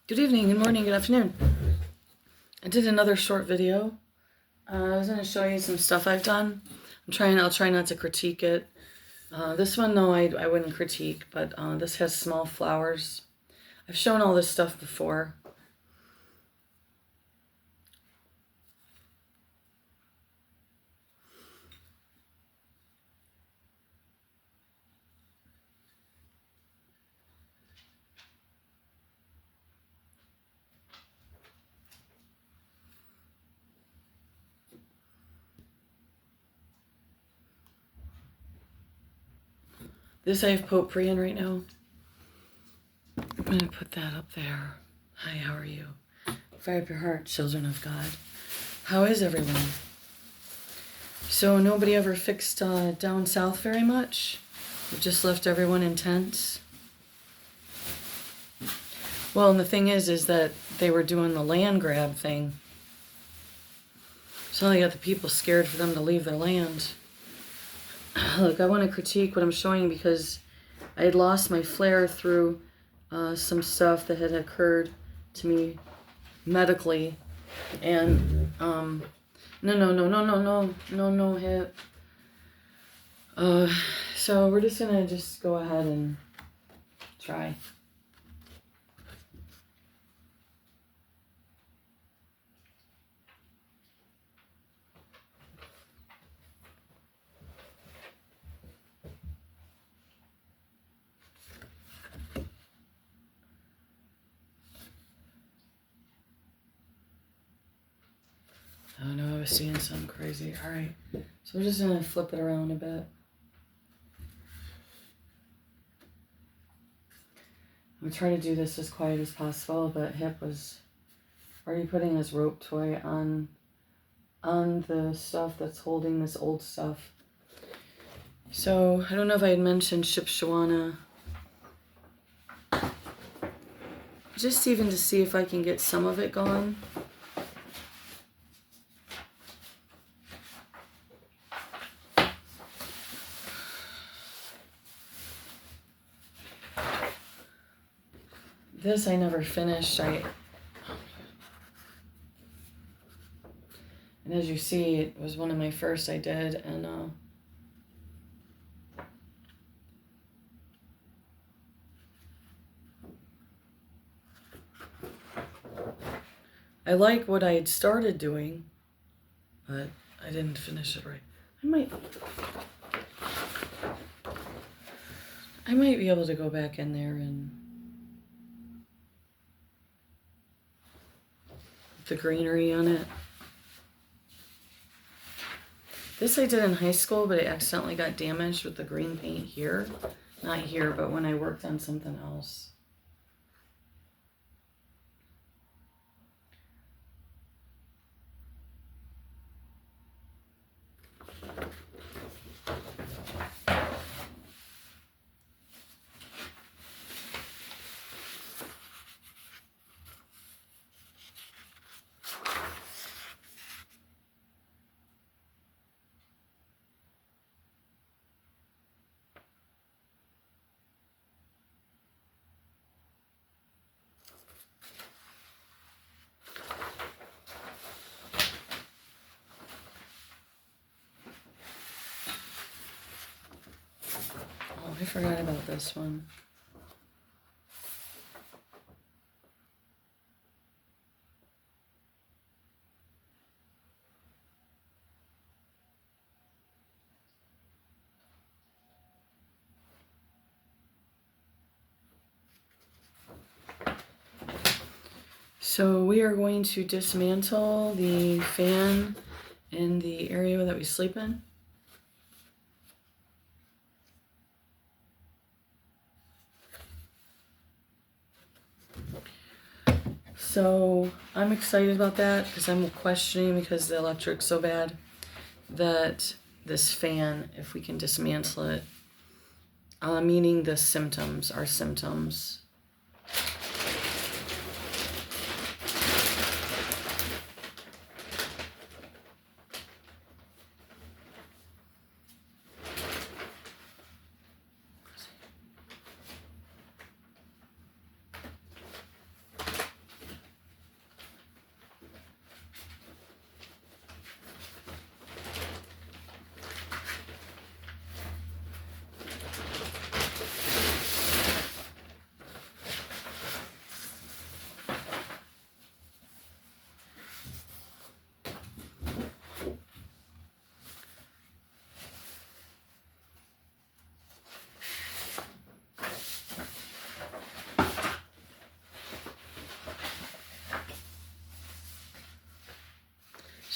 Good evening, good morning, good afternoon. I did another short video. I was going to show you some stuff I've done. I'll try not to critique it. This one, no, I wouldn't critique, but this has small flowers. I've shown all this stuff before. This I have potpourri in right now. I'm going to put that up there. Hi, how are you? Fire up your heart, children of God. How is everyone? So nobody ever fixed down south very much? We just left everyone in tents? Well, and the thing is that they were doing the land grab thing. So they got the people scared for them to leave their land. Look, I want to critique what I'm showing because I had lost my flare through some stuff that had occurred to me medically. And, no, hip. So we're just going to go ahead and try. Oh no, I was seeing something crazy. All right, so we're just gonna flip it around a bit. I'm trying to do this as quiet as possible, but Hip was already putting his rope toy on the stuff that's holding this old stuff. So I don't know if I had mentioned Shipshawana. Just even to see if I can get some of it gone. This I never finished. And as you see, it was one of my first I did, and I like what I had started doing, but I didn't finish it right. I might be able to go back in there and the greenery on it. This I did in high school, but it accidentally got damaged with the green paint here. Not here, but when I worked on something else. Oh, I forgot about this one. So we are going to dismantle the fan in the area that we sleep in. So I'm excited about that because I'm questioning, because the electric's so bad, that this fan, if we can dismantle it, meaning the symptoms, our symptoms.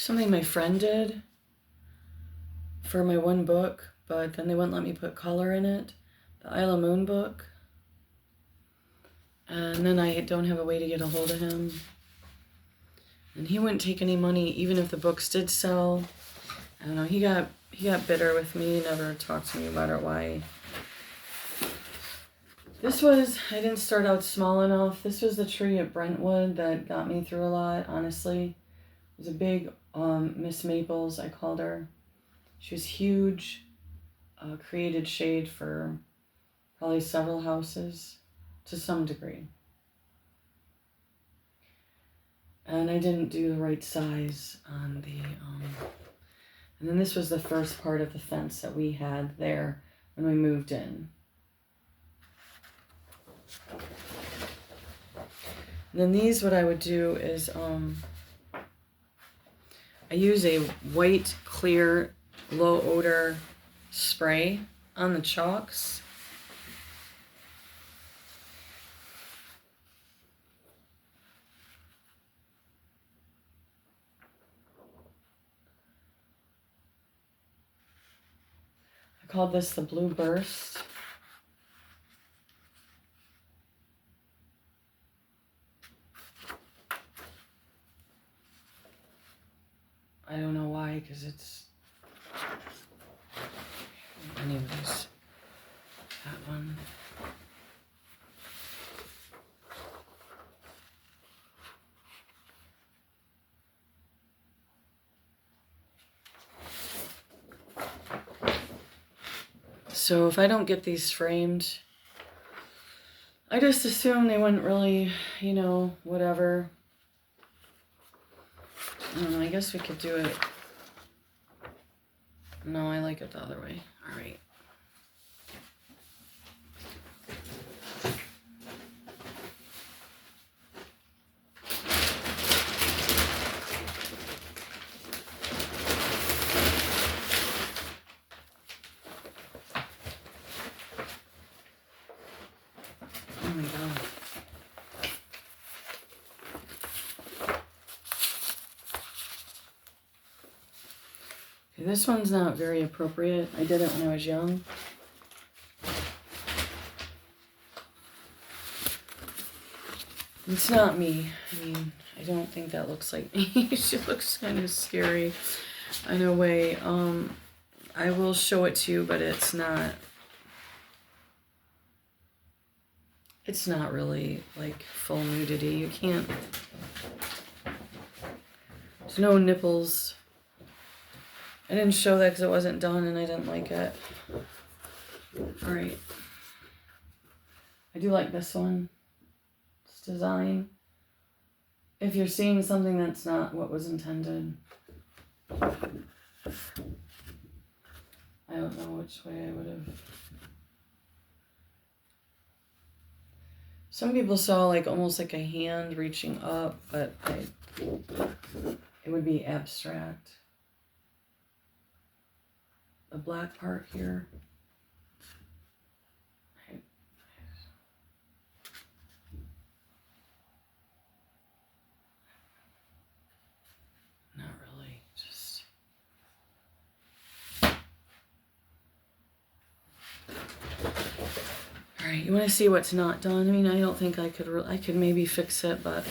something my friend did for my one book, but then they wouldn't let me put color in it. The Isla Moon book. And then I don't have a way to get a hold of him. And he wouldn't take any money, even if the books did sell. I don't know, he got bitter with me, never talked to me about it, why. I didn't start out small enough. This was the tree at Brentwood that got me through a lot, honestly. It was a big Miss Maples, I called her. She was huge, created shade for probably several houses to some degree. And I didn't do the right size on the, and then this was the first part of the fence that we had there when we moved in. And then these, what I would do is, I use a white, clear, low odor spray on the chalks. I called this the Blue Burst. I don't know why, because it's, anyways, that one. So if I don't get these framed, I just assume they wouldn't really, you know, whatever. I don't know, I guess we could do it. No, I like it the other way. All right. Oh my God. Okay, this one's not very appropriate. I did it when I was young. It's not me. I mean, I don't think that looks like me. She looks kind of scary in a way. I will show it to you, but it's not really like full nudity. You can't, there's no nipples. I didn't show that because it wasn't done and I didn't like it. All right. I do like this one. This design. If you're seeing something that's not what was intended, I don't know which way I would have. Some people saw like almost like a hand reaching up, but it would be abstract. The black part here. Not really, just. All right, you want to see what's not done? I mean, I don't think I could maybe fix it, but.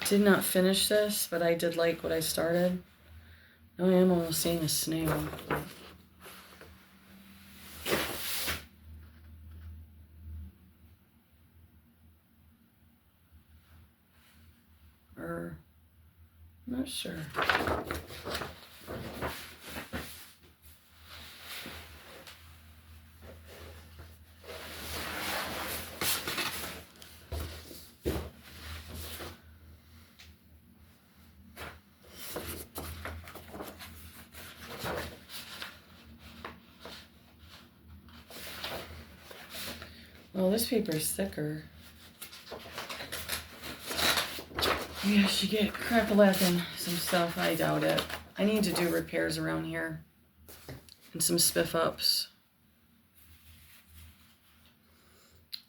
Did not finish this, but I did like what I started. Now I am almost seeing a snail. Or, I'm not sure. Well, this paper is thicker. Maybe I should get crack-a-lacking some stuff. I doubt it. I need to do repairs around here. And some spiff-ups.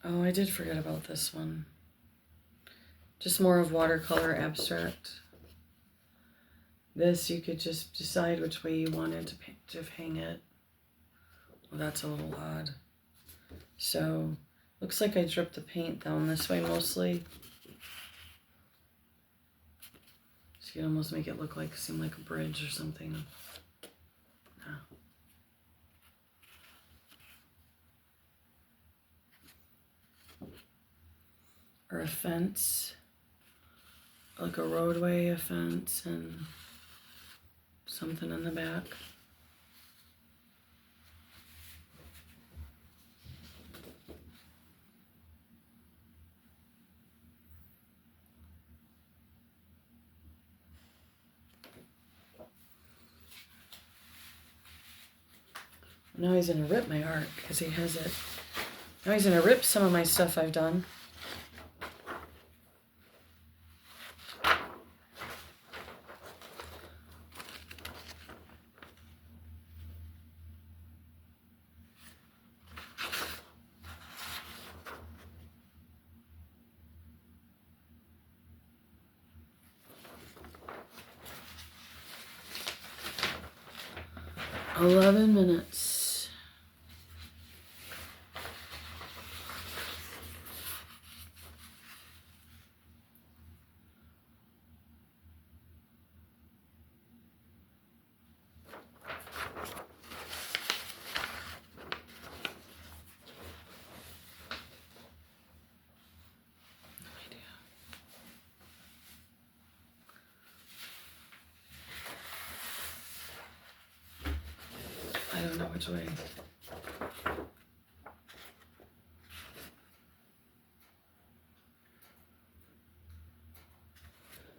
Oh, I did forget about this one. Just more of watercolor abstract. This, you could just decide which way you wanted to hang it. Well, that's a little odd. So, looks like I dripped the paint down this way mostly. So you can almost make it seem like a bridge or something. Yeah. Or a fence. Like a roadway, a fence, and something in the back. Now he's gonna rip my art because he has it. Now he's gonna rip some of my stuff I've done. $11 minutes. I don't know which way.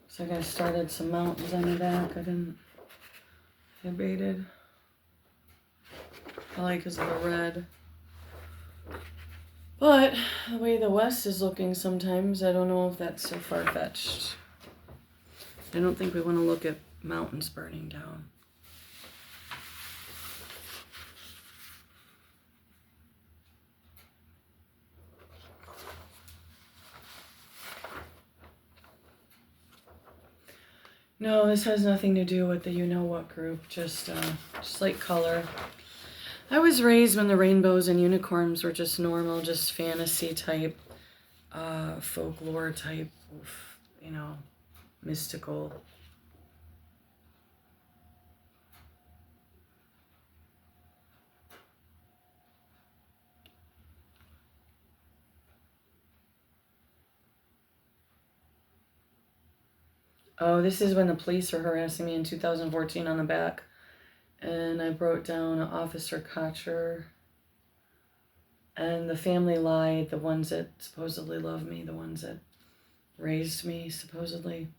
So I started some mountains on the back. I baited. Probably because of the red. But the way the west is looking sometimes, I don't know if that's so far-fetched. I don't think we want to look at mountains burning down. No, this has nothing to do with the you-know-what group, just like color. I was raised when the rainbows and unicorns were just normal, just fantasy type, folklore type, mystical. Oh, this is when the police were harassing me in 2014 on the back. And I wrote down Officer Kocher. And the family lied, the ones that supposedly love me, the ones that raised me, supposedly.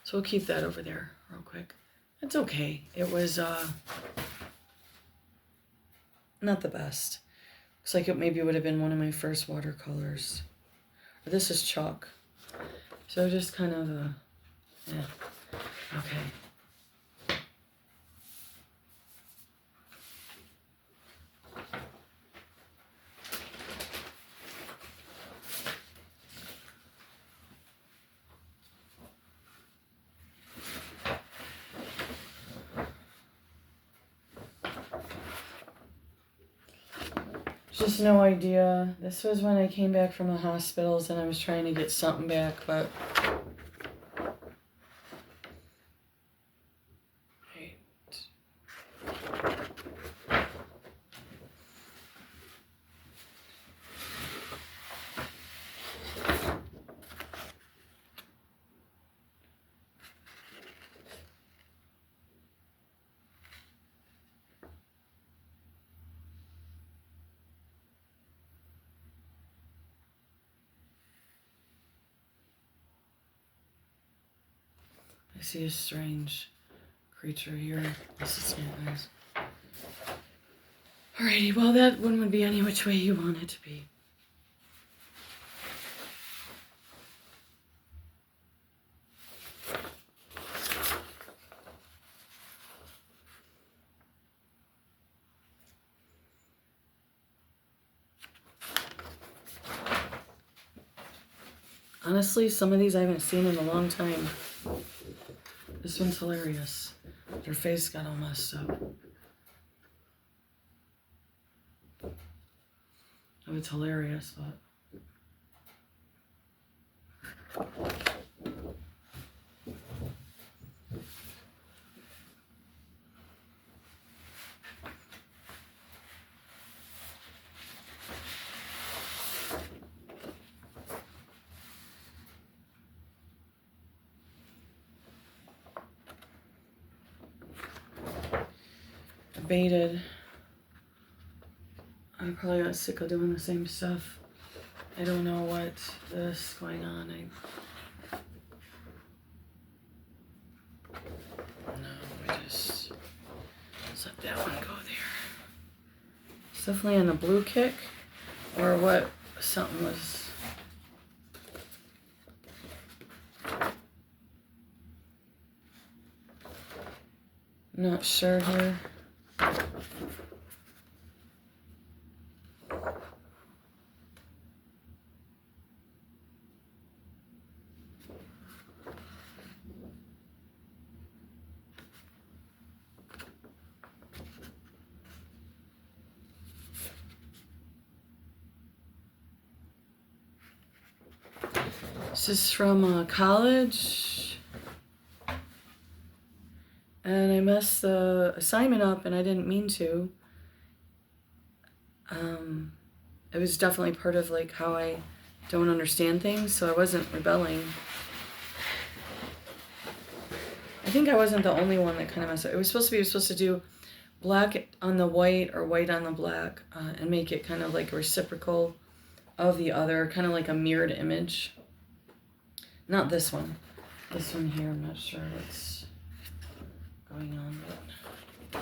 So we'll keep that over there real quick. It's okay. It was not the best. Looks like it maybe would have been one of my first watercolors. This is chalk. So just kind of yeah. Okay. Just no idea. This was when I came back from the hospitals and I was trying to get something back, but I see a strange creature here. This is not nice. Alrighty, well that one would be any which way you want it to be. Honestly, some of these I haven't seen in a long time. This one's hilarious. Her face got all messed up. Oh, it's hilarious, but... Baited. I probably got sick of doing the same stuff. I don't know what is going on. No, we just let that one go there. It's definitely on the blue kick, or what? Something was. Not sure here. This is from college, and I messed the assignment up, and I didn't mean to. It was definitely part of like how I don't understand things, so I wasn't rebelling. I think I wasn't the only one that kind of messed up. It was supposed to do black on the white or white on the black, and make it kind of like a reciprocal of the other, kind of like a mirrored image. Not this one. This one here, I'm not sure what's going on, but...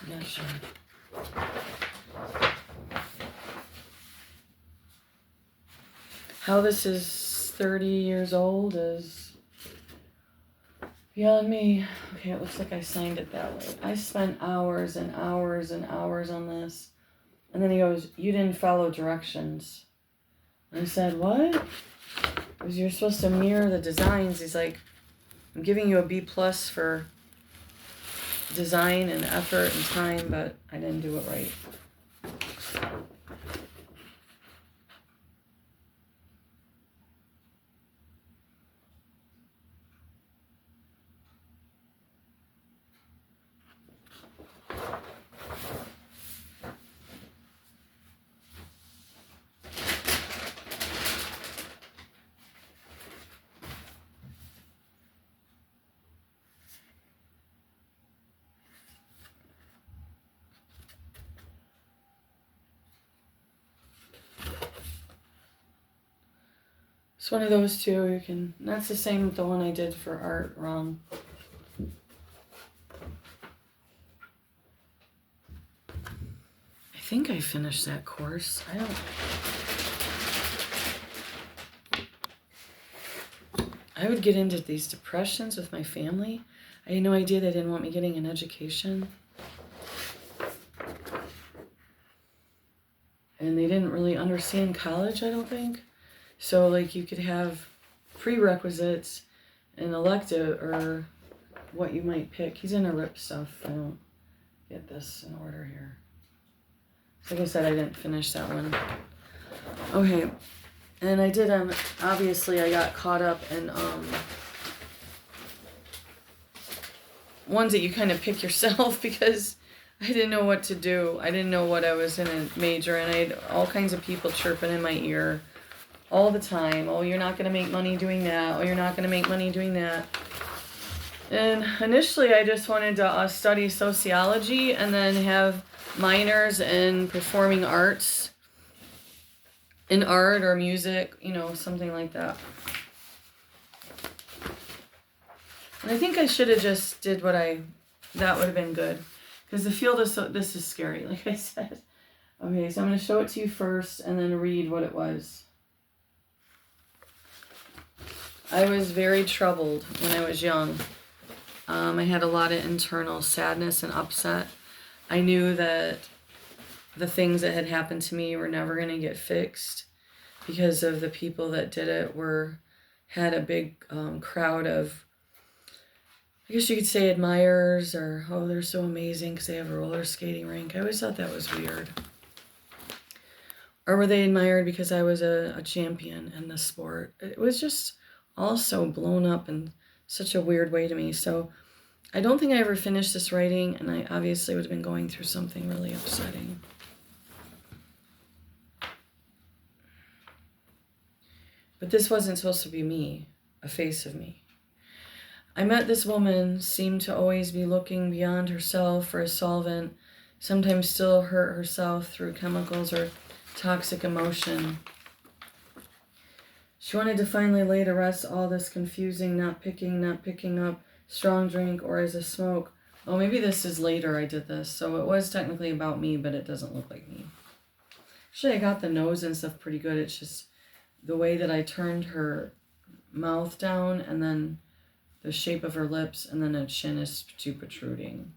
I'm not sure. How this is 30 years old is beyond me. Okay, it looks like I signed it that way. I spent hours and hours and hours on this. And then he goes, "You didn't follow directions." And I said, "What?" Because you're supposed to mirror the designs. He's like, "I'm giving you a B+ for design and effort and time, but I didn't do it right." It's one of those two. You can. That's the same with the one I did for art wrong. I think I finished that course. I would get into these depressions with my family. I had no idea they didn't want me getting an education. And they didn't really understand college, I don't think. So, like, you could have prerequisites and elective, or what you might pick. He's gonna rip stuff. I don't get this in order here. Like I said, I didn't finish that one. Okay, and I did, obviously I got caught up in, ones that you kind of pick yourself because I didn't know what to do. I didn't know what I was gonna major in. I had all kinds of people chirping in my ear all the time. "Oh, you're not gonna make money doing that. Oh, you're not gonna make money doing that." And initially I just wanted to study sociology and then have minors in performing arts, in art or music, you know, something like that. And I think I should have just did that would have been good. Because the field is so, this is scary, like I said. Okay, so I'm going to show it to you first and then read what it was. I was very troubled when I was young. I had a lot of internal sadness and upset. I knew that the things that had happened to me were never going to get fixed because of the people that did it had a big crowd of, I guess you could say, admirers, or, oh, they're so amazing because they have a roller skating rink. I always thought that was weird. Or were they admired because I was a champion in the sport? It was just all so blown up in such a weird way to me. So I don't think I ever finished this writing, and I obviously would have been going through something really upsetting. But this wasn't supposed to be me, a face of me. I met this woman, seemed to always be looking beyond herself for a solvent, sometimes still hurt herself through chemicals or toxic emotion. She wanted to finally lay to rest all this confusing, not picking up, strong drink, or as a smoke. Oh, maybe this is later I did this, so it was technically about me, but it doesn't look like me. Actually, I got the nose and stuff pretty good. It's just the way that I turned her mouth down, and then the shape of her lips, and then her chin is too protruding.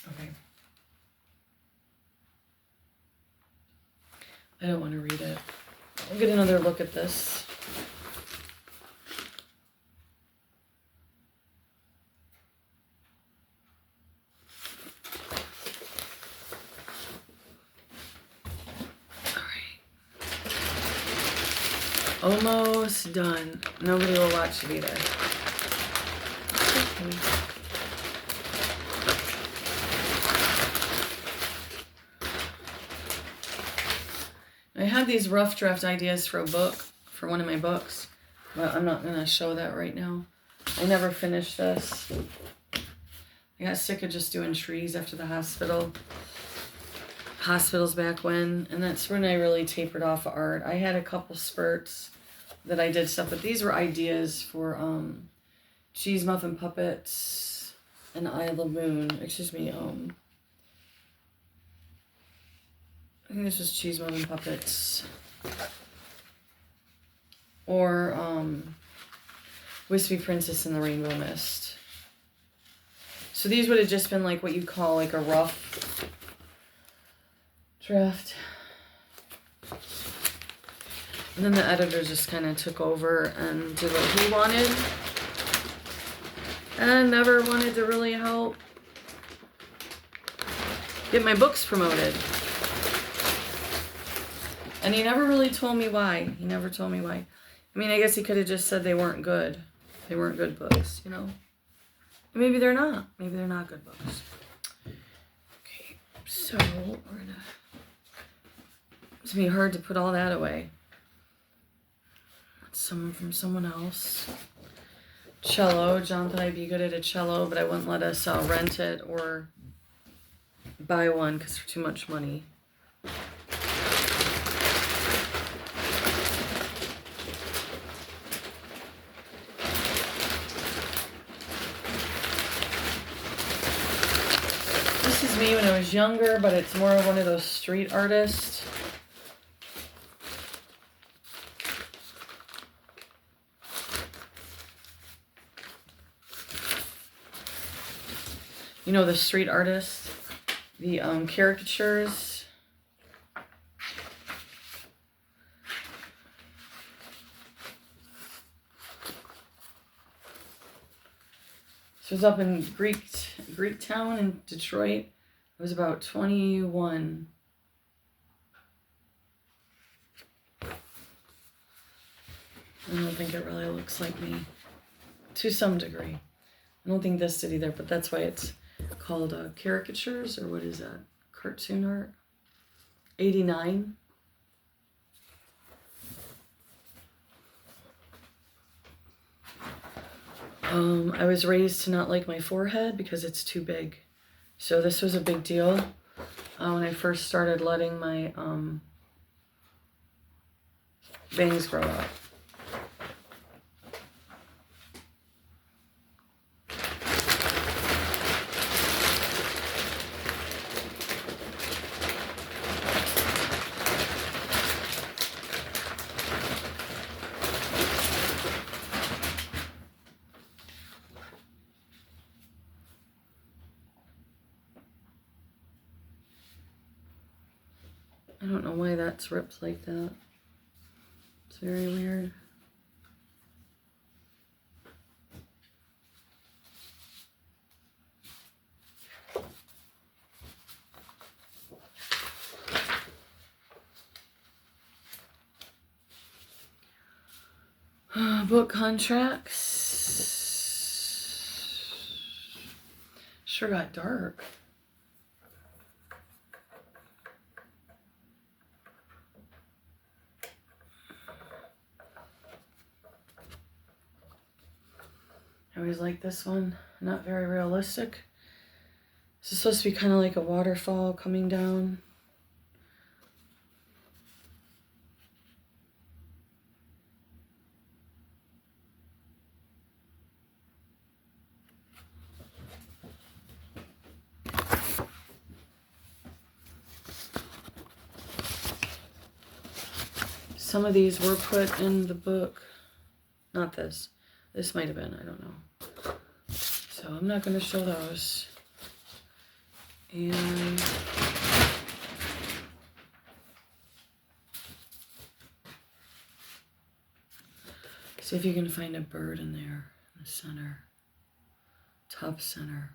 Okay. I don't want to read it. I'll get another look at this. Almost done. Nobody will watch it either. Okay. I had these rough draft ideas for a book, for one of my books, but I'm not going to show that right now. I never finished this. I got sick of just doing trees after the hospitals back when, and that's when I really tapered off of art. I had a couple spurts that I did stuff, but these were ideas for Cheese Muffin Puppets and Isle of Moon. Excuse me, I think this was Cheese Muffin Puppets. Or Wispy Princess and the Rainbow Mist. So these would have just been like what you call like a rough draft. And then the editor just kind of took over and did what he wanted. And never wanted to really help get my books promoted. And he never really told me why. He never told me why. I mean, I guess he could have just said they weren't good. They weren't good books, you know. Maybe they're not. Maybe they're not good books. Okay, so we're gonna... It's gonna be hard to put all that away. Someone from someone else. Cello. John thought I'd be good at a cello, but I wouldn't let us rent it or buy one because they're too much money. This is me when I was younger, but it's more of one of those street artists. You know, the street artists, the caricatures. So it was up in Greektown in Detroit. I was about 21. I don't think it really looks like me, to some degree. I don't think this did either, but that's why it's called caricatures, or what is that? Cartoon art? 89. I was raised to not like my forehead because it's too big. So this was a big deal when I first started letting my bangs grow up. know why that's ripped like that. It's very weird. Book contracts. Sure got dark. I always like this one. Not very realistic. This is supposed to be kind of like a waterfall coming down. Some of these were put in the book. Not this. This might have been, I don't know. So I'm not going to show those. And see if you can find a bird in there, in the center, top center.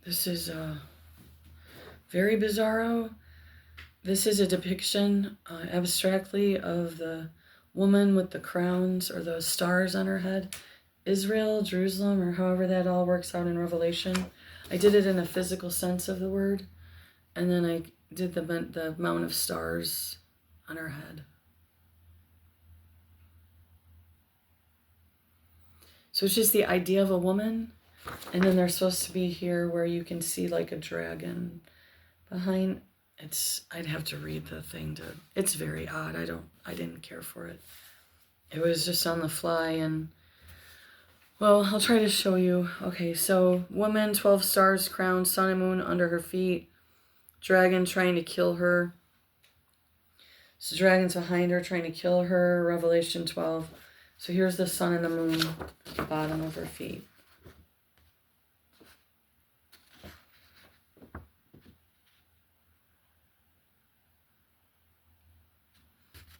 This is very bizarro. This is a depiction abstractly of the woman with the crowns or the stars on her head. Israel, Jerusalem, or however that all works out in Revelation. I did it in a physical sense of the word. And then I did the amount of stars on her head. So it's just the idea of a woman. And then they're supposed to be here where you can see like a dragon behind. I'd have to read the thing to, it's very odd. I didn't care for it. It was just on the fly and, well, I'll try to show you. Okay, so woman, 12 stars, crown, sun and moon under her feet. Dragon trying to kill her. So dragons behind her trying to kill her. Revelation 12. So here's the sun and the moon at the bottom of her feet.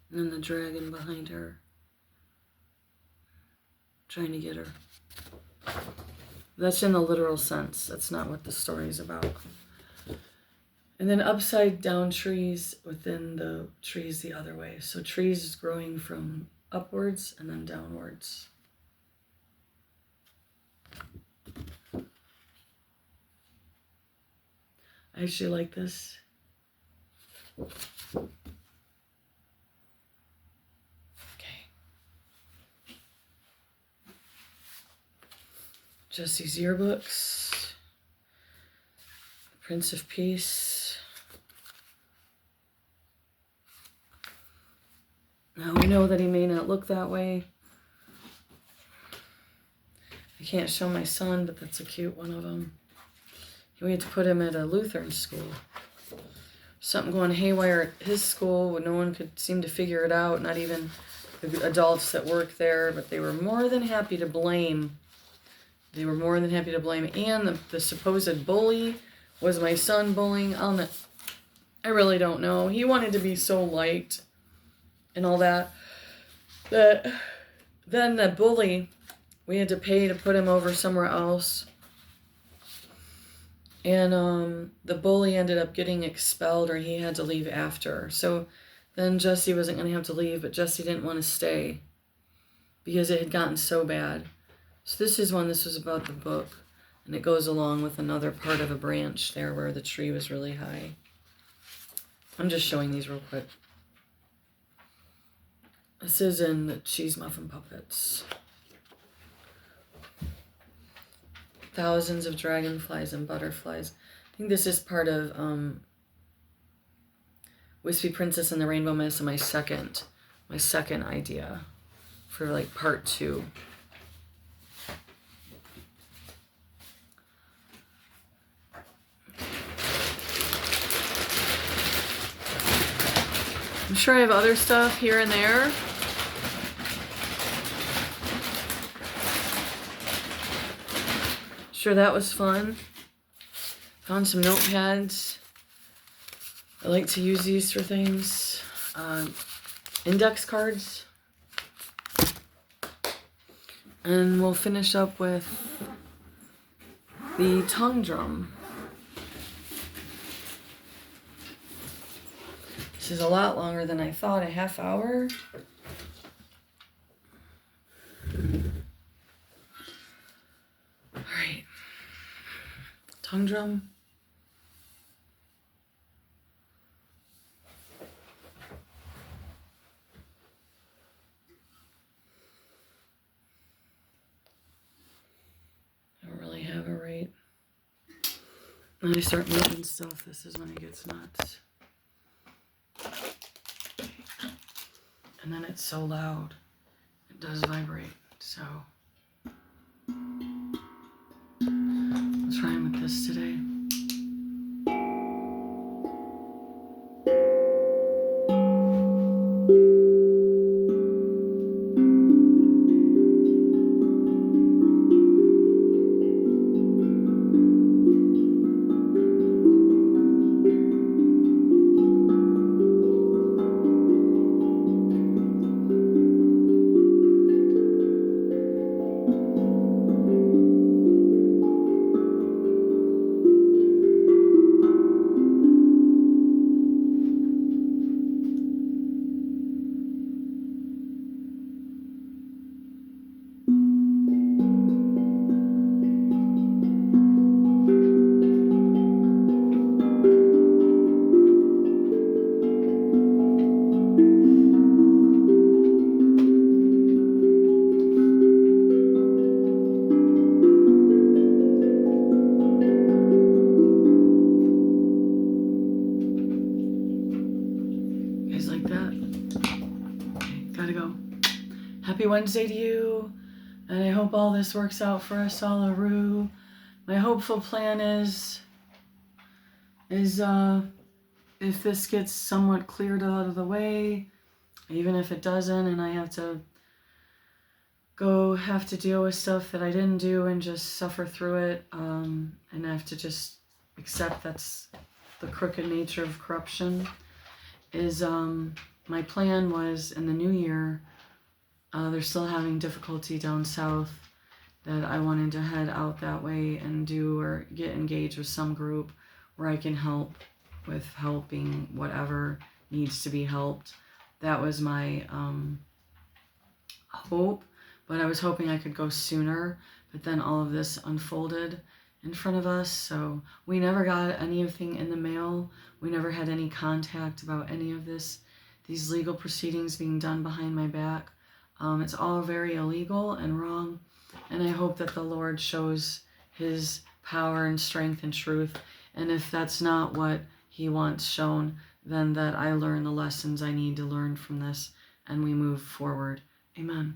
And then the dragon behind her, trying to get her. That's in the literal sense. That's not what the story is about. And then upside down trees within the trees the other way. So trees is growing from upwards and then downwards. I actually like this. Jesse's yearbooks, Prince of Peace. Now we know that he may not look that way. I can't show my son, but that's a cute one of them. We had to put him at a Lutheran school. Something going haywire at his school, no one could seem to figure it out, not even the adults that work there, but they were more than happy to blame. They were more than happy to blame. And the supposed bully was my son bullying. I really don't know. He wanted to be so liked and all that. But then the bully, we had to pay to put him over somewhere else. And the bully ended up getting expelled, or he had to leave after. So then Jesse wasn't going to have to leave, but Jesse didn't want to stay because it had gotten so bad. So this was about the book, and it goes along with another part of a branch there where the tree was really high. I'm just showing these real quick. This is in the Cheese Muffin Puppets. Thousands of dragonflies and butterflies. I think this is part of Wispy Princess and the Rainbow Mist, and my second idea for like part 2. I'm sure I have other stuff here and there. Sure, that was fun. Found some notepads. I like to use these for things. Index cards. And we'll finish up with the tongue drum. This is a lot longer than I thought, a half hour. All right. Tongue drum. I don't really have a rate. When I start moving stuff, this is when it gets nuts. And then it's so loud, it does vibrate, so let's rhyme with this today. Happy Wednesday to you, and I hope all this works out for us all, Aru. My hopeful plan is if this gets somewhat cleared out of the way, even if it doesn't, and I have to deal with stuff that I didn't do and just suffer through it, and I have to just accept that's the crooked nature of corruption, is my plan was in the new year. They're still having difficulty down south, that I wanted to head out that way and do or get engaged with some group where I can help with helping whatever needs to be helped. That was my hope, but I was hoping I could go sooner, but then all of this unfolded in front of us, so we never got anything in the mail. We never had any contact about any of these legal proceedings being done behind my back. It's all very illegal and wrong, and I hope that the Lord shows his power and strength and truth, and if that's not what he wants shown, then that I learn the lessons I need to learn from this and we move forward. Amen.